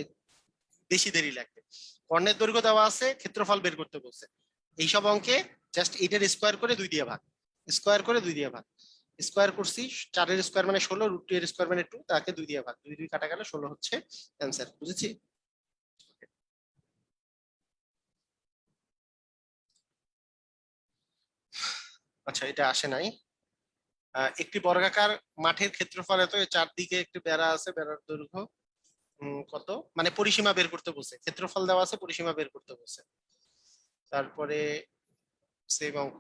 Speaker 1: বেশি দেরি লাগবে। কর্ণের দৈর্ঘ্য দেওয়া আছে, ক্ষেত্রফল বের করতে বলছে। এইসব অঙ্কে জাস্ট এটার স্কোয়ার করে 2 দিয়ে ভাগ, স্কোয়ার করে 2 দিয়ে ভাগ, স্কোয়ার করছি, 4 এর স্কোয়ার মানে 16, √2 এর স্কোয়ার মানে 2, তাকে 2 দিয়ে ভাগ, 2 2 কাটা গেল, 16 হচ্ছে অ্যান্সার। বুঝেছি? আচ্ছা, এটা আসে নাই। একটি বর্গাকার মাঠের ক্ষেত্রফল এত, এর চারদিকে একটি বেড়া আছে, বেড়ার দৈর্ঘ্য কত, মানে পরিসীমা বের করতে বলছে, ক্ষেত্রফল দেওয়া আছে, পরিসীমা বের করতে বলছে। তারপরে সেভ অঙ্ক।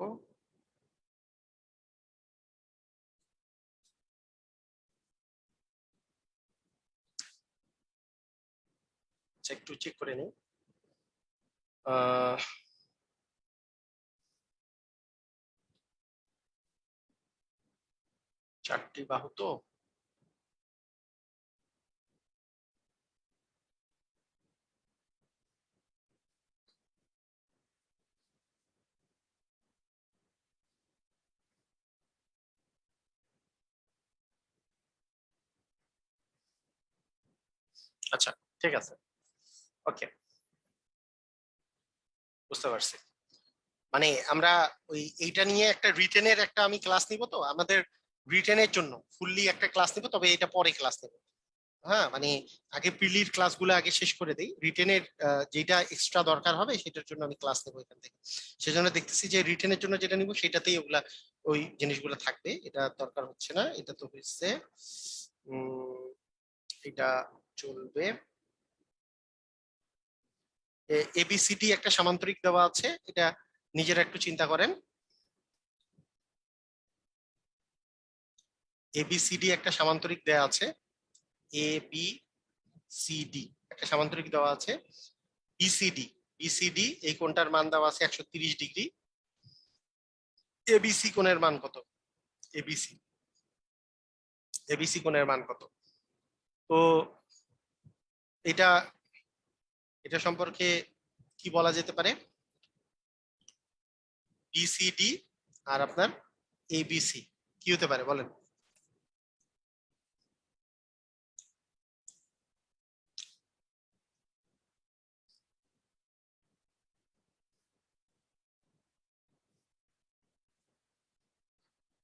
Speaker 1: আচ্ছা, একটু চেক করে নিই। আহ 4টি বাহু তো, আচ্ছা ঠিক আছে, ওকে, বুঝতে পারছি। মানে আমরা ওই এইটা নিয়ে একটা রিটেনের একটা আমি ক্লাস নিব, তো আমাদের রিটেনের জন্য ফুললি একটা ক্লাস নিব, তবে এটা পরে ক্লাস নেব। হ্যাঁ, মানে আগে প্রিলির ক্লাসগুলো আগে শেষ করে দেই, রিটেনের যেটা এক্সট্রা দরকার হবে সেটার জন্য আমি ক্লাস নেবো এখান থেকে। সেজন্য দেখতেছি যে রিটেনের জন্য যেটা নিব সেটাতেই ওগুলা ওই জিনিসগুলো থাকবে, এটা দরকার হচ্ছে না, এটা তো হচ্ছে এটা চলবে। এবিসিডি একটা সামান্তরিক দেওয়া আছে, এটা নিজেরা একটু চিন্তা করেন। এবিসিডি একটা সামান্তরিক দেওয়া আছে, এ বি সি ডি একটা সামান্তরিক দেওয়া আছে। বিসিডি, বিসিডি এই কোণটার মান দেওয়া আছে 130 ডিগ্রি। এবিসি কোণের মান কত? এবিসি, এবিসি কোণের মান কত? তো এটা এটা সম্পর্কে কি বলা যেতে পারে? বিসিডি আর আপনার এবিসি কি হতে পারে বলেন?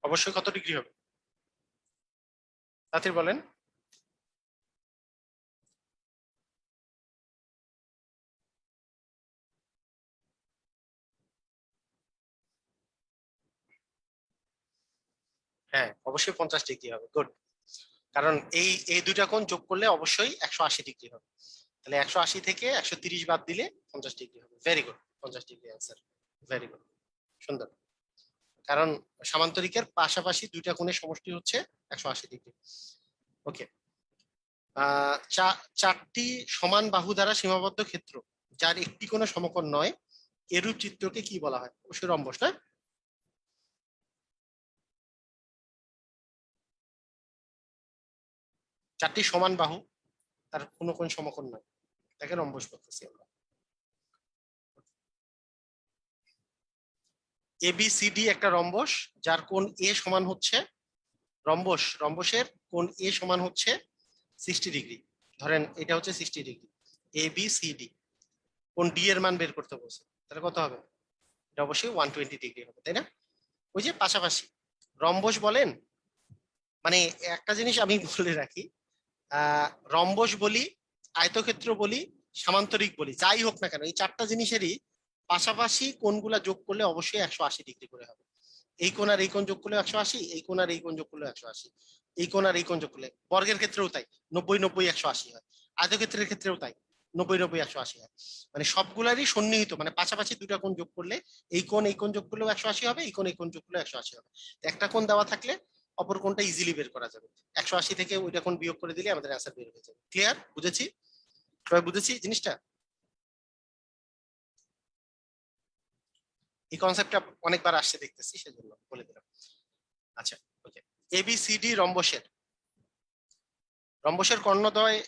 Speaker 1: অবশ্যই কত ডিগ্রি হবে? তাড়াতাড়ি বলেন। হ্যাঁ, অবশ্যই 50 ডিগ্রি হবে, গুড। কারণ এই এই দুইটা কোণ যোগ করলে অবশ্যই 180 ডিগ্রি হবে। তাহলে 180 থেকে 130 বাদ দিলে 50 ডিগ্রি হবে। Very good, 50 degree answer. Very good, সুন্দর। কারণ সামান্তরিকের পাশাপাশি দুইটা কোণের সমষ্টি হচ্ছে 180 ডিগ্রি। ওকে। চারটি সমান বাহু দ্বারা সীমাবদ্ধ ক্ষেত্র যার একটি কোনো সমকোণ নয়, এরূপ চিত্রকে কি বলা হয়? অবশ্যই রম্বস, না? চারটি সমান বাহু, তার কোনো কোণ সমকোণ নয়, তাকে রম্বস বলতেছি আমরা। এবিসিডি একটা রম্বস যার কোণ এ সমান হচ্ছে, রম্বসের কোণ এ সমান হচ্ছে 60 ডিগ্রি। ধরেন এটা হচ্ছে 60 ডিগ্রি। এবিসিডি, কোণ ডি এর মান বের করতে বলছে, তাহলে কত হবে? এটা অবশ্যই 120 ডিগ্রি হবে, তাই না? ওই যে পাশাপাশি রম্বস বলেন, মানে একটা জিনিস আমি বলে রাখি, রম্বস বলি, আয়তক্ষেত্র বলি, সামান্তরিক বলি, যাই হোক না কেন, এই চারটা জিনিসেরই পাশাপাশি কোণগুলা যোগ করলে অবশ্যই 180 ডিগ্রি করে হবে। এই কোণ আর এই কোণ যোগ করলে 180, এই কোণ আর এই কোণ যোগ করলে 180, এই কোণ আর এই কোণ যোগ করলে, বর্গের ক্ষেত্রেও তাই, 90 90 180 হয়, আয়তক্ষেত্রের ক্ষেত্রেও তাই, 90 90 180 হয়। মানে সবগুলারই সন্নিহিত, মানে পাশাপাশি দুটা কোণ যোগ করলে এই কোণ যোগ করলেও 180 হবে, এই কোণ যোগ করলেও 180 হবে। তো একটা কোণ দেওয়া থাকলে অপর কোণটা ইজিলি বের করা যাবে। 180 থেকে ওইটা কোণ বিয়োগ করে দিলে আমাদের অ্যান্সার বের হয়ে যাবে। ক্লিয়ার? বুঝেছি? সবাই বুঝেছি জিনিসটা? এই কনসেপ্টটা অনেকবার আসছে দেখতেছি, সেজন্য বলে দিলাম। আচ্ছা, ওকে। এবিসিডি রম্বসের কর্ণদ্বয়,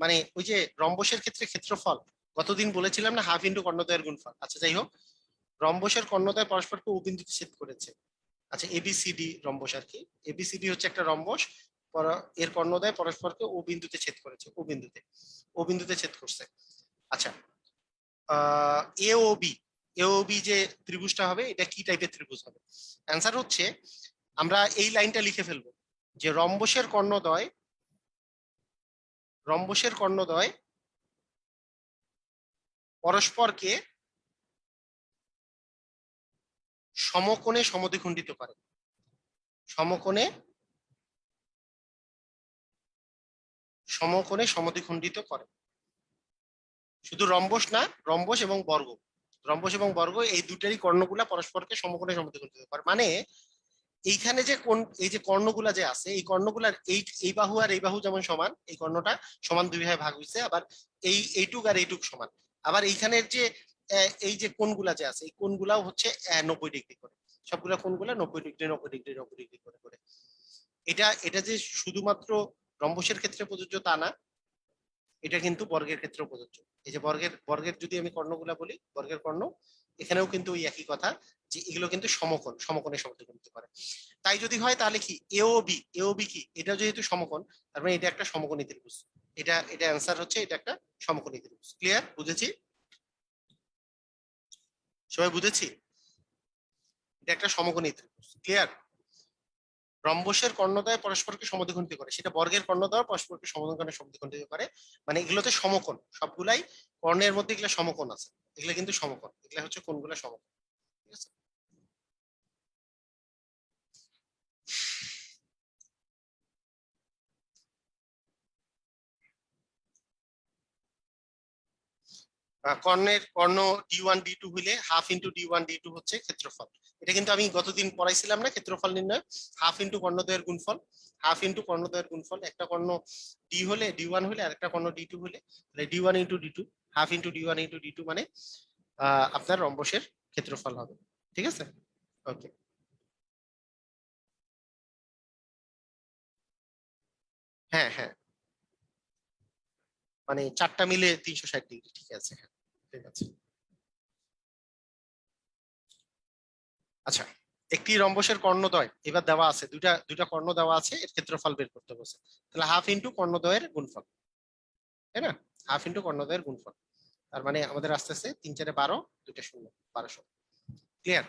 Speaker 1: মানে ওই যে রম্বসের ক্ষেত্রে ক্ষেত্রফল গতদিন বলেছিলাম না, হাফ ইন্টু কর্ণদ্বয়ের গুণফল। আচ্ছা যাই হোক, রম্বসের কর্ণদ্বয় পরস্পরকে ও বিন্দুতে ছেদ করেছে। আচ্ছা, এবিসিডি রম্বস আর কি। এবিসিডি হচ্ছে একটা রম্বস, এর কর্ণদ্বয় পরস্পরকে ও বিন্দুতে ছেদ করেছে, ও বিন্দুতে ছেদ করছে। আচ্ছা, এওবি এওবি যে ত্রিভুজটা হবে, এটা কি টাইপের ত্রিভুজ হবে? অ্যান্সার হচ্ছে, আমরা এই লাইনটা লিখে ফেলবো যে রম্বসের কর্ণদ্বয় পরস্পরকে সমকোণে সমদ্বিখণ্ডিত করে। সমকোণে সমদ্বিখণ্ডিত করে। শুধু রম্বস না, রম্বস এবং বর্গ এই দুটারই কর্ণগুলা পরস্পরকে সমকোণে সমদ্বিখণ্ডিত করে। মানে এইখানে যে কোণ, এই যে কর্ণগুলা যে আছে, এই কর্ণগুলার এই বাহু আর এই বাহু যেমন সমান, এই কর্ণটা সমান দুই ভাগে ভাগ হয়েছে। আবার এইটুক আর এইটুক সমান। আবার এইখানের যে এই যে কোণগুলা যে আছে, এই কোণগুলাও হচ্ছে 90 ডিগ্রি করে। সবগুলা কোণগুলা 90 ডিগ্রি 90 ডিগ্রি 90 ডিগ্রি করে করে। এটা যে শুধুমাত্র রম্বসের ক্ষেত্রে প্রযোজ্য তা না, এটা কিন্তু বর্গের ক্ষেত্রেও প্রযোজ্য। এই যে বর্গের যদি আমি কর্ণগুলা বলি, বর্গের কর্ণ, এখানেও কিন্তু ওই একই কথা, যে এগুলো কিন্তু সমকোণে সমদ্বিখণ্ডিত করে। তাই যদি হয় তাহলে কি এওবি কি, এটা যেহেতু সমকোণ, তার মানে এটা একটা সমকোণী ত্রিভুজ। এটা অ্যান্সার হচ্ছে, এটা একটা সমকোণী ত্রিভুজ। ক্লিয়ার? বুঝেছি? সবাই বুঝেছি? এটা একটা সমকোণী ত্রিভুজ। ক্লিয়ার? রম্বসের কর্ণদ্বয় পরস্পরকে সমদ্বিখণ্ডিত করে, সেটা বর্গের কর্ণদ্বয় পরস্পরকে সমদ্বিখণ্ডিত করে। মানে এগুলোতে সমকোণ, সবগুলাই কর্ণের মধ্যে এগুলো সমকোণ আছে, এগুলো কিন্তু সমকোণ, এগুলো হচ্ছে কোণগুলো সমকোণ। ঠিক আছে? কর্ণ D1 D2 হইলে হাফ ইন্টু D1 D2 হচ্ছে ক্ষেত্রফল। এটা কিন্তু আমি গতদিন পড়াইছিলাম না, ক্ষেত্রফল নির্ণয়। হাফ ইন্টু কর্ণদ্বয়ের গুণফল, একটা কর্ণ ডি হলে D1 হলে, আর একটা কর্ণ D2 হলে, তাহলে D1 × D2, half into D1 × D2 মানে আপনার রম্বসের ক্ষেত্রফল হবে। ঠিক আছে? ওকে। হ্যাঁ হ্যাঁ, মানে চারটা মিলে 360 ডিগ্রি। ঠিক আছে, হ্যাঁ ঠিক আছে। আচ্ছা, একটি রম্বসের কর্ণদ্বয় এবার দেওয়া আছে, দুইটা দুইটা কর্ণ দেওয়া আছে, এর ক্ষেত্রফল বের করতে বলছে। তাহলে হাফ ইন্টু কর্ণদ্বয়ের গুণফল, তাই না? হাফ ইন্টু কর্ণদ্বয়ের গুণফল, তার মানে আমাদের আস্তে আস্তে 3 4 12, দুইটা শূন্য, 1200। ক্লিয়ার?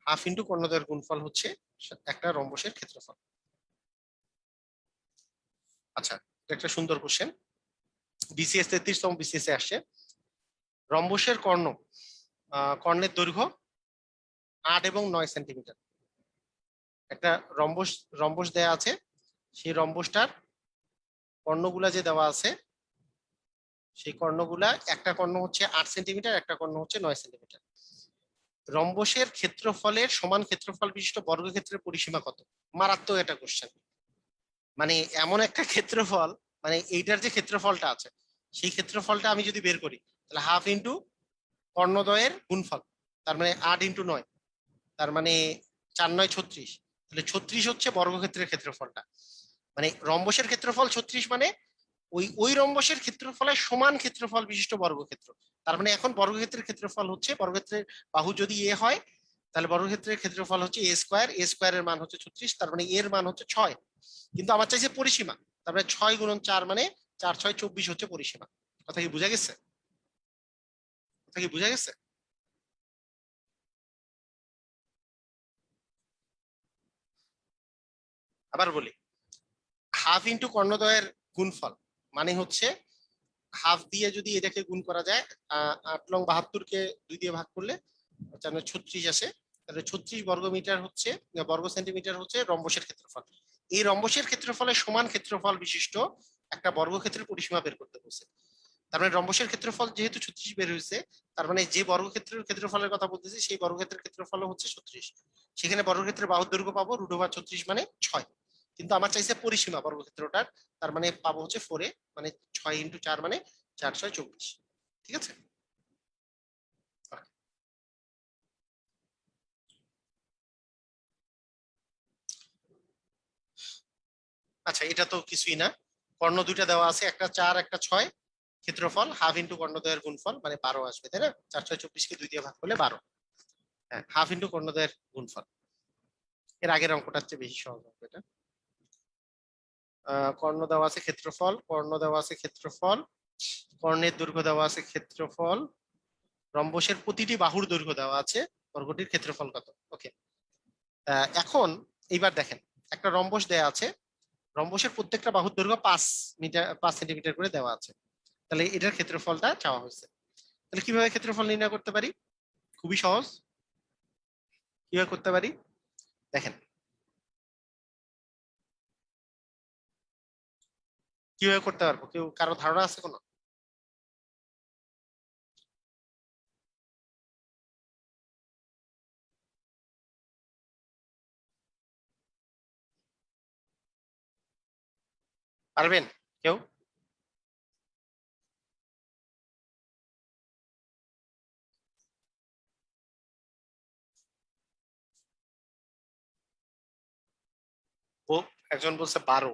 Speaker 1: হাফ ইন্টু কর্ণদ্বয়ের গুণফল হচ্ছে একটা রম্বসের ক্ষেত্রফল। আচ্ছা, এটা একটা সুন্দর কোশ্চেন, বিসিএস 33তম বিসিএস এ আসছে। রম্বসের কর্ণের দৈর্ঘ্য 8 এবং 9 সেন্টিমিটার। একটা রম্বস রম্বস দেয়া আছে, সেই রম্বসটার কর্ণগুলা যে দেওয়া আছে, সেই কর্ণগুলা, একটা কর্ণ হচ্ছে 8 সেন্টিমিটার, একটা কর্ণ হচ্ছে 9 সেন্টিমিটার। রম্বসের ক্ষেত্রফলের সমান ক্ষেত্রফল বিশিষ্ট বর্গক্ষেত্রের পরিসীমা কত? মারাত্মক একটা কোশ্চেন। মানে এমন একটা ক্ষেত্রফল, মানে এইটার যে ক্ষেত্রফলটা আছে, সেই ক্ষেত্রফলটা আমি যদি বের করি, তাহলে হাফ ইন্টু কর্ণদ্বয়ের গুণফল, তার মানে 8 × 9, তার মানে 4 9 36। তাহলে 36 হচ্ছে বর্গক্ষেত্রের ক্ষেত্রফলটা। মানে রম্বসের ক্ষেত্রফল 36, মানে ওই রম্বসের ক্ষেত্রফলের সমান ক্ষেত্রফল বিশিষ্ট বর্গক্ষেত্র। তার মানে এখন বর্গক্ষেত্রের ক্ষেত্রফল হচ্ছে, বর্গক্ষেত্রের বাহু যদি এ হয়, তাহলে বর্গক্ষেত্রের ক্ষেত্রফল হচ্ছে এ স্কোয়ারের মান হচ্ছে 36, তার মানে এর মান হচ্ছে 6। কিন্তু আমার চাইছে পরিসীমা, তারপরে 6 × 4 মানে 4 6 24 হচ্ছে পরিসীমা। কথা কি বোঝা গেছে? কথা কি বোঝা গেছে? আবার বলি, হাফ ইন্টু কর্ণদ্বয়ের গুণফল মানে হচ্ছে, হাফ দিয়ে যদি এটাকে গুণ করা যায়, 8 × 72 কে 2 দিয়ে ভাগ করলে 36 আসে। তাহলে 36 বর্গমিটার হচ্ছে, বর্গ সেন্টিমিটার হচ্ছে রম্বসের ক্ষেত্রফল। এই রম্বসের ক্ষেত্রফলের সমান ক্ষেত্রফল বিশিষ্ট একটা বর্গক্ষেত্রের পরিসীমা বের করতে বলছে। তার মানে রম্বসের ক্ষেত্রফল যেহেতু 36 বের হয়েছে, তার মানে যে বর্গক্ষেত্রের ক্ষেত্রফলের কথা বলতেছি সেই বর্গক্ষেত্রের ক্ষেত্রফল হচ্ছে 36। সেখানে বর্গক্ষেত্রের বাহুর দৈর্ঘ্য পাবো √36 মানে 6। কিন্তু আমার চাইছে পরিসীমা বর্গক্ষেত্রটার, তার মানে পাবো হচ্ছে 4 মানে 6 × 4 মানে 4×6 = 24। ঠিক আছে। আচ্ছা, এটা তো কিছুই না। কর্ণ দুইটা দেওয়া আছে, একটা 4 একটা 6। ক্ষেত্রফল হাফ ইন্টু কর্ণদ্বয়ের গুণফল মানে 12 আসবে, তাই না? 4×6 = 24 কে 2 দিয়ে ভাগ করলে 12। হ্যাঁ, হাফ ইন্টু কর্ণদ্বয়ের গুণফল। এর আগের অঙ্কটার চেয়ে বেশি সহজ অঙ্ক এটা। কর্ণ দেওয়া আছে, ক্ষেত্রফল, কর্ণ দেওয়া আছে, ক্ষেত্রফল, কর্ণের দৈর্ঘ্য দেওয়া আছে, ক্ষেত্রফল, রম্বসের প্রতিটি বাহুর দৈর্ঘ্য দেওয়া আছে, বর্গটির ক্ষেত্রফল কত। ওকে, এখন এইবার দেখেন, একটা রম্বস দেয়া আছে, রম্বসের প্রত্যেকটা বাহুর দৈর্ঘ্য 5 মিটার 5 সেন্টিমিটার করে দেওয়া আছে। তাহলে এটার ক্ষেত্রফলটা চাওয়া হয়েছে। তাহলে কিভাবে ক্ষেত্রফল নির্ণয় করতে পারি? খুবই সহজ। কিভাবে করতে পারি দেখেন, কিভাবে করতে পারবো, কেউ কারো ধারণা আছে কোনো? পারবেন কেউ? ও, একজন বলছে 12।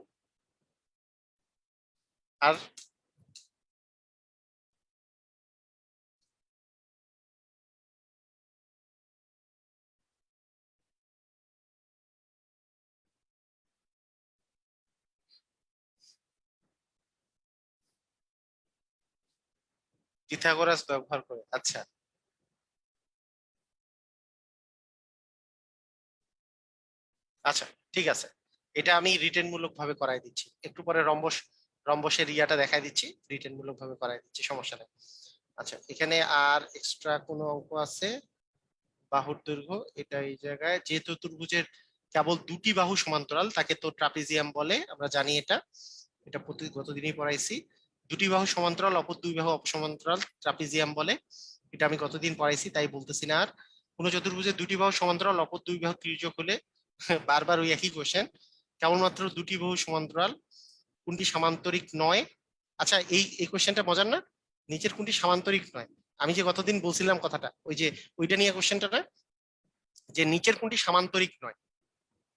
Speaker 1: আর পিথাগোরাস ব্যবহার করে, আচ্ছা। আচ্ছা, ঠিক আছে, এটা আমি রিটেন মূলক ভাবে করাই দিচ্ছি, একটু পরে রম্বসের ইয়াটা দেখাই দিচ্ছি, রিটেন মূলক ভাবে করাই দিচ্ছি, সমস্যা নেই। আচ্ছা, এখানে আর এক্সট্রা কোনো অঙ্ক আছে? বাহুর দৈর্ঘ্য, এটা এই জায়গায়, যেহেতু ত্রিভুজের কেবল দুটি বাহু সমান্তরাল তাকে তো ট্রাপিজিয়াম বলে, আমরা জানি এটা, এটা প্রতি গতদিনই পড়াইছি। দুটি বাহু সমান্তরাল, অপর দুই বাহু অপসমান্তরাল, ট্রাপিজিয়াম বলে। এটা আমি গতদিন পড়াইছি, তাই বলতেছি না আর। কোন চতুর্ভুজের দুটি বাহু সমান্তরাল, অপর দুই বাহু তির্যক হলে বারবার ওই একই কোশ্চেন, কেবলমাত্র দুটি বাহু সমান্তরাল, কোনটি সামান্তরিক নয়। আচ্ছা, এই কোশ্চেনটা মজার না? নিচের কোনটি সামান্তরিক নয়, আমি যে গতদিন বলছিলাম কথাটা, ওই যে ওইটা নিয়ে কোশ্চেনটা না, যে নিচের কোনটি সামান্তরিক নয়।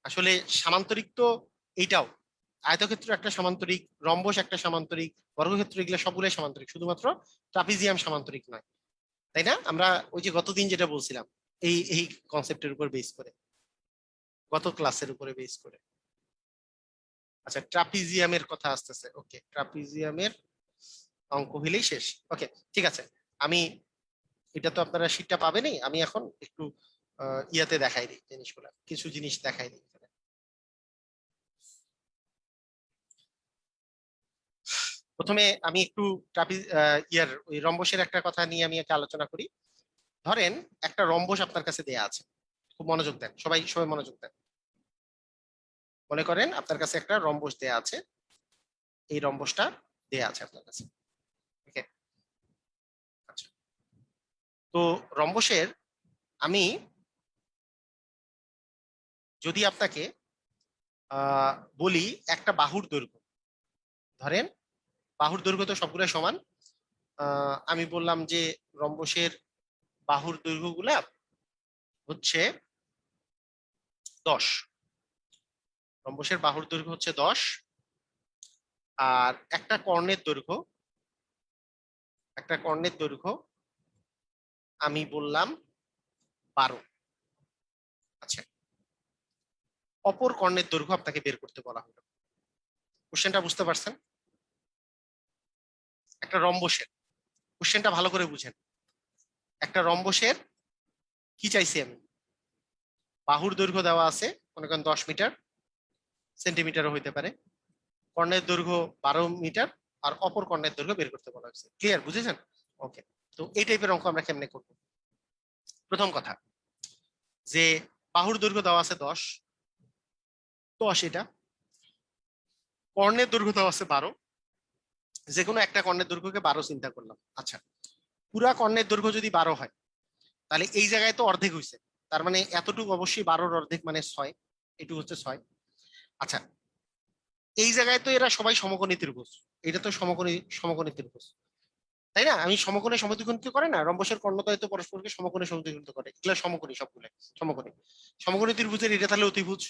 Speaker 1: আসলে সামান্তরিক তো এইটাও, আয়তক্ষেত্র একটা সামান্তরিক, রম্বস একটা সামান্তরিক, বর্গক্ষেত্র, এগুলো সবগুলোই সামান্তরিক, শুধুমাত্র ট্রাপিজিয়াম সামান্তরিক নয়, তাই না? আমরা ওই যে গতদিন যেটা বলছিলাম, এই এই কনসেপ্টের উপর বেস করে, গত ক্লাসের উপরে বেস করে। আচ্ছা, ট্রাপিজিয়ামের কথা আসতেছে, ওকে, ট্রাপিজিয়ামের অঙ্ক হইলেই শেষ। ওকে, ঠিক আছে। আমি, এটা তো আপনারা শীটটা পাবেনই, আমি এখন একটু ইয়াতে দেখাই দিই জিনিসগুলা, কিছু জিনিস দেখাই দিই। প্রথমে আমি একটু ইয়ার ওই রম্বসের একটা কথা নিয়ে আমি একটা আলোচনা করি। ধরেন একটা রম্বস আপনার কাছে দেয়া আছে, খুব মনোযোগ দেন, সবাই সবাই মনোযোগ দেন। মনে করেন আপনার কাছে একটা রম্বস দেয়া আছে, এই রম্বসটা দেয়া আছে আপনার কাছে। ওকে, আচ্ছা, তো রম্বসের, আমি যদি আপনাকে আহ বলি একটা বাহুর দৈর্ঘ্য, ধরেন বাহুর দৈর্ঘ্য তো সবগুলো সমান, আমি বললাম যে রম্বসের বাহুর দৈর্ঘ্যগুলা হচ্ছে 10, রম্বসের বাহুর দৈর্ঘ্য হচ্ছে 10, আর একটা কর্ণের দৈর্ঘ্য আমি বললাম 12। আচ্ছা, অপর কর্ণের দৈর্ঘ্য আপনাকে বের করতে বলা হলো। কোশ্চেনটা বুঝতে পারছেন? একটা রম্বসের, কোশ্চেনটা ভালো করে বুঝেন, একটা রম্বসের কি চাইছি আমি, বাহুর দৈর্ঘ্য দেওয়া আছে, মনে করেন 10 মিটার, সেন্টিমিটারও হইতে পারে, কর্ণের দৈর্ঘ্য 12 মিটার, আর অপর কর্ণের দৈর্ঘ্য বের করতে বলা হয়েছে। ক্লিয়ার, বুঝেছেন? ওকে, তো এই টাইপের অঙ্ক আমরা কেমনে করবো? প্রথম কথা, যে বাহুর দৈর্ঘ্য দেওয়া আছে 10, 10 এটা, কর্ণের দৈর্ঘ্য দেওয়া আছে 12, যে কোনো একটা কর্ণের দৈর্ঘ্যকে 12 চিন্তা করলাম। আচ্ছা, পুরা কর্ণের দৈর্ঘ্য যদি 12 হয়, তাহলে এই জায়গায় তো অর্ধেক হয়েছে, তার মানে এতটুকু অবশ্যই 12-র অর্ধেক মানে 6, এটুকু হচ্ছে 6। আচ্ছা, এই জায়গায় তো এরা সবাই সমকোণী ত্রিভুজ, এটা তো সমকোণী ত্রিভুজ, তাই না? আমি সমকোণে সমদ্বিখণ্ডিত করে না, রম্বসের কর্ণদ্বয় তো পরস্পরকে সমকোণে সমদ্বিখণ্ডিত করে, এগুলো সমকোণী, সবগুলো সমকোণী। সমকোণী ত্রিভুজের এটা তাহলে অতিভুজ,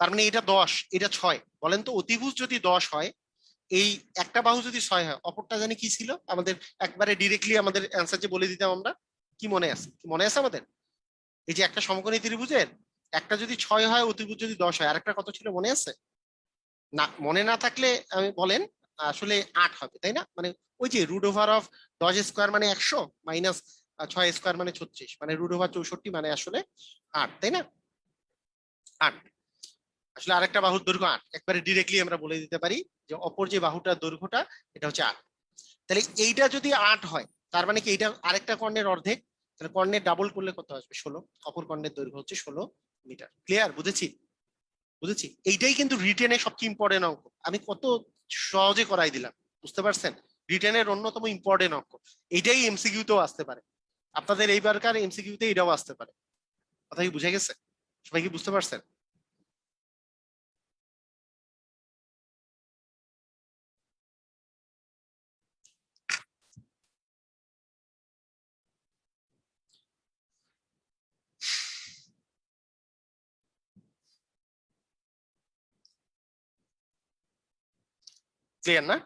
Speaker 1: তার মানে এটা 10, এটা 6। বলেন তো অতিভুজ যদি 10 হয়, এই একটা বাহু যদি 6 হয়, অপরটা জানি কি ছিল আমাদের, একবারে ডিরেক্টলি আমাদের অ্যান্সার যে বলে দিতাম আমরা, কি মনে আছে? কি মনে আছে আমাদের? এই যে একটা সমকোণী ত্রিভুজের একটা যদি 6 হয়, অতিভুজ যদি 10 হয়, আরেকটা কত ছিল মনে আছে? না, মনে না থাকলে আমি বলেন, আসলে 8 হবে, তাই না? মানে ওই যে রুট ওভার অফ 10 স্কোয়ার মানে 100 মাইনাস 6 স্কোয়ার মানে 36, মানে রুট ওভার 64 মানে আসলে 8, তাই না? 8। আসলে আরেকটা বাহুর দৈর্ঘ্য 8, একবারে ডিরেক্টলি আমরা বলে দিতে পারি যে অপর যে বাহুটার দৈর্ঘ্যটা এটা হচ্ছে 8। তাহলে এইটা যদি 8 হয়, তার মানে কি এইটা আরেকটা কর্ণের অর্ধেক, তাহলে কর্ণের ডাবল করলে কত আসবে? 16। অপর কর্ণের দৈর্ঘ্য হচ্ছে 16 মিটার। ক্লিয়ার? বুঝেছি? বুঝেছি। এইটাই কিন্তু রিটেনে সবচেয়ে ইম্পর্টেন্ট অঙ্ক, আমি কত সহজে করাই দিলাম, বুঝতে পারছেন? রিটেনের অন্যতম ইম্পর্টেন্ট অঙ্ক এইটাই, এমসিকিউ তেও আসতে পারে, আপনাদের এইবারকার এমসিকিউ তে এটাও আসতে পারে। কথা কি বুঝে গেছে? সবাই কি বুঝতে পারছেন? ক্লিয়ার না?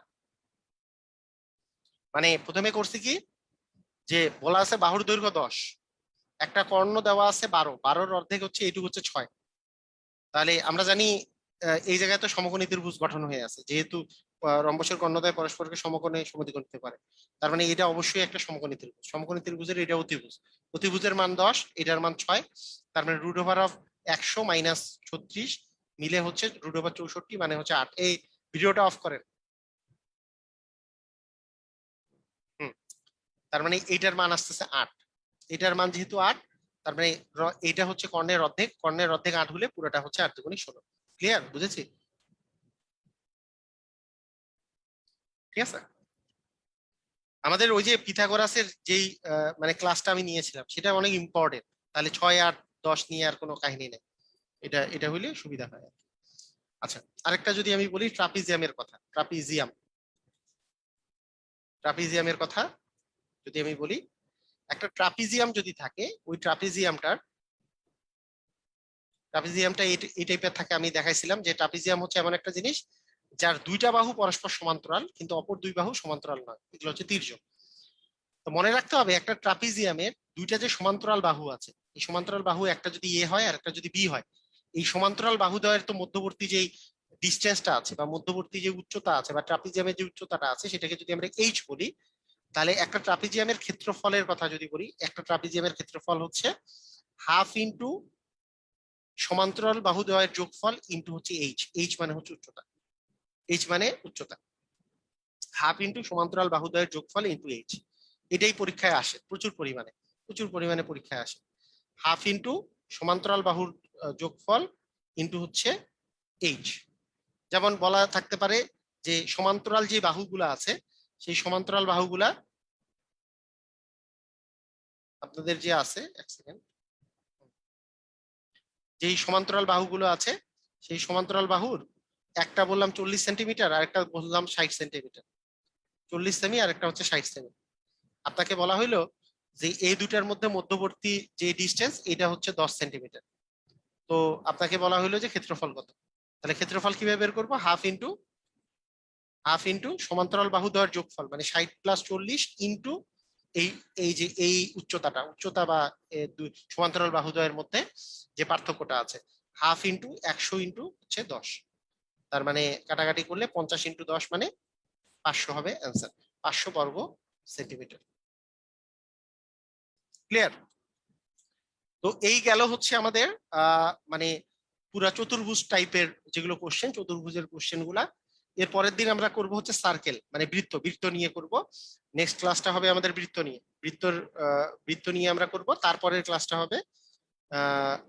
Speaker 1: মানে প্রথমে করছি কি, যে বলা আছে বাহুর দৈর্ঘ্য 10, একটা কর্ণ দেওয়া আছে 12, 12-র অর্ধেক হচ্ছে এইটুকু হচ্ছে 6। তাহলে আমরা জানি এই জায়গায় তো সমকোণী ত্রিভুজ গঠন হয়ে আছে, যেহেতু রম্বসের কর্ণদ্বয় পরস্পরকে সমকোণে সমদ্বিখণ্ডিত করে, তার মানে এটা অবশ্যই একটা সমকোণী ত্রিভুজ। সমকোণী ত্রিভুজের এটা অতিভুজ, অতিভুজের মান 10, এটার মান 6, তার মানে রুট ওভার অফ 100 মাইনাস 36 মিলে হচ্ছে রুট ওভার 64 মানে হচ্ছে 8। এই ভিডিওটা অফ করেন। হুম, তার মানে এইটার মান আসতেছে 8, এটার মান যেহেতু 8, তার মানে এইটা হচ্ছে কর্ণের অর্ধেক, কর্ণের অর্ধেক 8 হলে পুরোটা হচ্ছে 8 দুগুণী 16। ক্লিয়ার? বুঝেছি? ঠিক আছে। আমাদের ওই যে পিথাগোরাসের যেই মানে ক্লাসটা আমি নিয়েছিলাম সেটা অনেক ইম্পর্টেন্ট, তাহলে 6 8 10 নিয়ে আর কোনো কাহিনী নেই, এটা এটা হইলে সুবিধা হয় আর কি। আচ্ছা, আরেকটা যদি আমি বলি ট্রাপিজিয়ামের কথা, ট্রাপিজিয়ামের কথা যদি আমি বলি, একটা ট্রাপিজিয়াম যদি থাকে, ওই ট্রাপিজিয়ামটা এই টাইপের থাকে। আমি দেখাইছিলাম যে ট্রাপিজিয়াম হচ্ছে এমন একটা জিনিস যার দুইটা বাহু পরস্পর সমান্তরাল, কিন্তু অপর দুই বাহু সমান্তরাল নয়, এগুলো হচ্ছে তির্যক। তো মনে রাখতে হবে একটা ট্রাপিজিয়ামের দুইটা যে সমান্তরাল বাহু আছে, এই সমান্তরাল বাহু একটা যদি এ হয় আর একটা যদি বি হয়, এই সমান্তরাল বাহু দ্বয়ের তো মধ্যবর্তী যে ডিস্টেন্সটা আছে বা মধ্যবর্তী যে উচ্চতা আছে বা ট্রাপিজিয়ামের যে উচ্চতাটা আছে সেটাকে যদি আমরা এইচ বলি, তাহলে একটা ট্রাপিজিয়ামের ক্ষেত্রফলের কথা যদি বলি, একটা ট্রাপিজিয়ামের ক্ষেত্রফল হচ্ছে হাফ ইন্টু সমান্তরাল বাহু দ্বয়ের যোগফল ইন্টু হচ্ছে এইচ। এইচ মানে হচ্ছে উচ্চতা, এইচ মানে উচ্চতা, হাফ ইন্টু সমান্তরাল বাহু দ্বয়ের যোগফল ইন্টু এইচ। এটাই পরীক্ষায় আসে প্রচুর পরিমাণে, প্রচুর পরিমাণে পরীক্ষায় আসে। হাফ ইন্টু সমান্তরাল বাহুর যোগফল ইন্টু হচ্ছে এইচ। যেমন বলা থাকতে পারে যে সমান্তরাল যে বাহুগুলা আছে, সেই সমান্তরাল বাহুগুলা আপনাদের যে আছে, এক সেকেন্ড, যেই সমান্তরাল বাহুগুলো আছে সেই সমান্তরাল বাহুর একটা বললাম 40 সেন্টিমিটার আর একটা বললাম 60 সেন্টিমিটার, 40 সেমি আর একটা হচ্ছে 60 সেমি। আপনাকে বলা হইলো যে এই দুটার মধ্যে মধ্যবর্তী যে ডিস্টেন্স এটা হচ্ছে 10 সেন্টিমিটার। তো আপনাকে বলা হইলো যে ক্ষেত্রফল কত, তাহলে ক্ষেত্রফল কিভাবে বের করবো? হাফ ইন্টু সমান্তরাল বাহু দ্বয়ের যোগফল মানে 60 প্লাস 40 ইন্টু এই এই যে এই উচ্চতা বা সমান্তরাল বাহু দ্বয়ের মধ্যে যে পার্থক্যটা আছে, হাফ ইন্টু 100 ইন্টু হচ্ছে 10, তার মানে কাটাকাটি করলে 50 ইন্টু 10 মানে 500 হবে অ্যান্সার, 500 বর্গ সেন্টিমিটার। ক্লিয়ার? তো এই গেল হচ্ছে আমাদের মানে পুরা চতুর্ভুজ টাইপের যেগুলো কোশ্চেন, চতুর্ভুজের কোশ্চেন গুলা। এর পরের দিন আমরা করব হচ্ছে সার্কেল মানে বৃত্ত, বৃত্ত নিয়ে করব। নেক্সট ক্লাসটা হবে আমাদের বৃত্ত নিয়ে, বৃত্ত নিয়ে আমরা করব। তারপরের ক্লাসটা হবে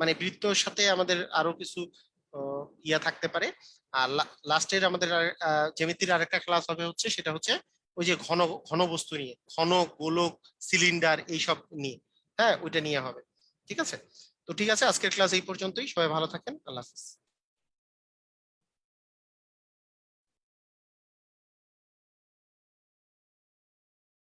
Speaker 1: মানে বৃত্তর সাথে আমাদের আরো কিছু ইয়া থাকতে পারে। আর লাস্টের আমাদের জ্যামিতির আরেকটা ক্লাস হবে হচ্ছে, সেটা হচ্ছে ওই যে ঘন ঘন বস্তু নিয়ে, ঘন, গোলক, সিলিন্ডার এইসব নিয়ে। হ্যাঁ, ওইটা নিয়ে হবে। ঠিক আছে। তো ঠিক আছে, আজকের ক্লাস এই পর্যন্তই। সবাই ভালো থাকেন। আল্লাহ হাফিজ।